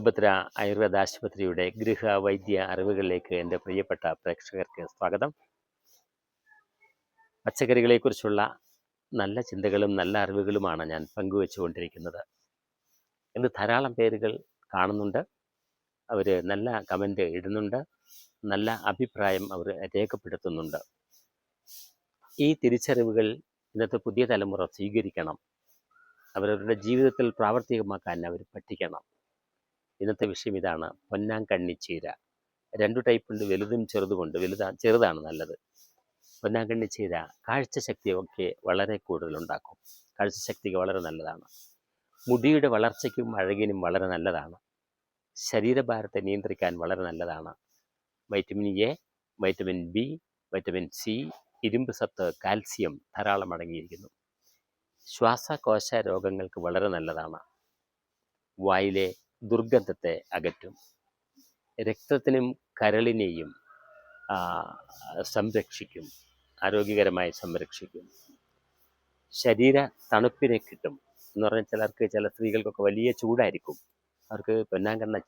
സൗഭദ്ര ആയുർവേദ ആശുപത്രിയുടെ ഗൃഹവൈദ്യ അറിവുകളിലേക്ക് എൻ്റെ പ്രിയപ്പെട്ട പ്രേക്ഷകർക്ക് സ്വാഗതം. പച്ചക്കറികളെക്കുറിച്ചുള്ള നല്ല ചിന്തകളും നല്ല അറിവുകളുമാണ് ഞാൻ പങ്കുവെച്ചുകൊണ്ടിരിക്കുന്നത്. ഇന്ന് ധാരാളം പേരുകൾ കാണുന്നുണ്ട്, അവർ നല്ല കമൻ്റ് ഇടുന്നുണ്ട്, നല്ല അഭിപ്രായം അവർ രേഖപ്പെടുത്തുന്നുണ്ട്. ഈ തിരിച്ചറിവുകൾ ഇന്നത്തെ പുതിയ തലമുറ സ്വീകരിക്കണം, അവരവരുടെ ജീവിതത്തിൽ പ്രാവർത്തികമാക്കാൻ അവർ പഠിക്കണം. ഇന്നത്തെ വിഷയം ഇതാണ്: പൊന്നാങ്കണ്ണി ചീര. 2 ടൈപ്പുണ്ട്, വലുതും ചെറുതുമുണ്ട്. ചെറുതാണ് നല്ലത്. പൊന്നാങ്കണ്ണി ചീര കാഴ്ചശക്തിയൊക്കെ വളരെ കൂടുതലുണ്ടാക്കും. കാഴ്ചശക്തിക്ക് വളരെ നല്ലതാണ്. മുടിയുടെ വളർച്ചയ്ക്കും അഴകിനും വളരെ നല്ലതാണ്. ശരീരഭാരത്തെ നിയന്ത്രിക്കാൻ വളരെ നല്ലതാണ്. Vitamin A, vitamin B, vitamin C, ഇരുമ്പ് സത്ത്, കാൽസ്യം ധാരാളം അടങ്ങിയിരിക്കുന്നു. ശ്വാസകോശ രോഗങ്ങൾക്ക് വളരെ നല്ലതാണ്. വായിലെ ദുർഗന്ധത്തെ അകറ്റും. രക്തത്തിനും കരളിനെയും സംരക്ഷിക്കും, ആരോഗ്യകരമായി സംരക്ഷിക്കും. ശരീര തണുപ്പിനെ കിട്ടും എന്ന് പറഞ്ഞാൽ ചില സ്ത്രീകൾക്കൊക്കെ വലിയ ചൂടായിരിക്കും. അവർക്ക് പൊന്നാങ്കണ്ണി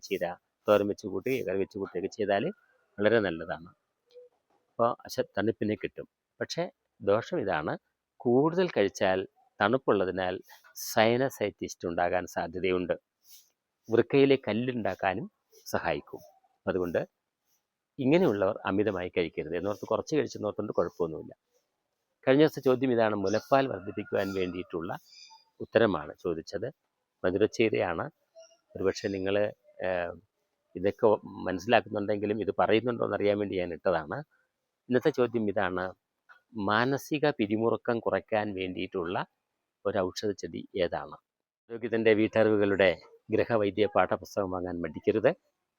ചീര തോരൻ വെച്ച് കൂട്ടി, കറി വെച്ച് കൂട്ടുകയൊക്കെ ചെയ്താൽ വളരെ നല്ലതാണ്. അപ്പോൾ തണുപ്പിനെ കിട്ടും. പക്ഷേ ദോഷം ഇതാണ്: കൂടുതൽ കഴിച്ചാൽ തണുപ്പുള്ളതിനാൽ സൈനസൈറ്റിസ് ഉണ്ടാകാൻ സാധ്യതയുണ്ട്. വൃക്കയിലെ കല്ലുണ്ടാക്കാനും സഹായിക്കും. അതുകൊണ്ട് ഇങ്ങനെയുള്ളവർ അമിതമായി കഴിക്കരുത്. എന്നോർത്ത് കുറച്ച് കഴിച്ചെന്നോർത്തുകൊണ്ട് കുഴപ്പമൊന്നുമില്ല. കഴിഞ്ഞ ദിവസത്തെ ചോദ്യം ഇതാണ്: മുലപ്പാൽ വർദ്ധിപ്പിക്കുവാൻ വേണ്ടിയിട്ടുള്ള ഉത്തരമാണ് ചോദിച്ചത്. മധുരച്ചീരയാണ്. ഒരുപക്ഷെ നിങ്ങൾ ഇതൊക്കെ മനസ്സിലാക്കുന്നുണ്ടെങ്കിലും ഇത് പറയുന്നുണ്ടോ എന്നറിയാൻ വേണ്ടി ഞാൻ ഇട്ടതാണ്. ഇന്നത്തെ ചോദ്യം ഇതാണ്: മാനസിക പിരിമുറുക്കം കുറയ്ക്കാൻ വേണ്ടിയിട്ടുള്ള ഒരു ഔഷധച്ചെടി ഏതാണ്? ആരോഗ്യത്തിൻ്റെ വീട്ടറിവുകളുടെ ഗൃഹവൈദ്യ പാഠപുസ്തകം വാങ്ങാൻ മടിക്കരുത്.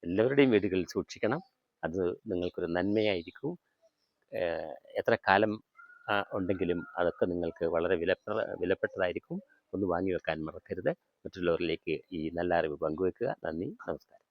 എല്ലാവരുടെയും വീടുകളിൽ സൂക്ഷിക്കണം. അത് നിങ്ങൾക്കൊരു നന്മയായിരിക്കും. എത്ര കാലം ഉണ്ടെങ്കിലും അതൊക്കെ നിങ്ങൾക്ക് വളരെ വിലപ്പെട്ടതായിരിക്കും. ഒന്ന് വാങ്ങി വെക്കാൻ മറക്കരുത്. മറ്റുള്ളവരിലേക്ക് ഈ നല്ല അറിവ് പങ്കുവെക്കുക. നന്ദി, നമസ്കാരം.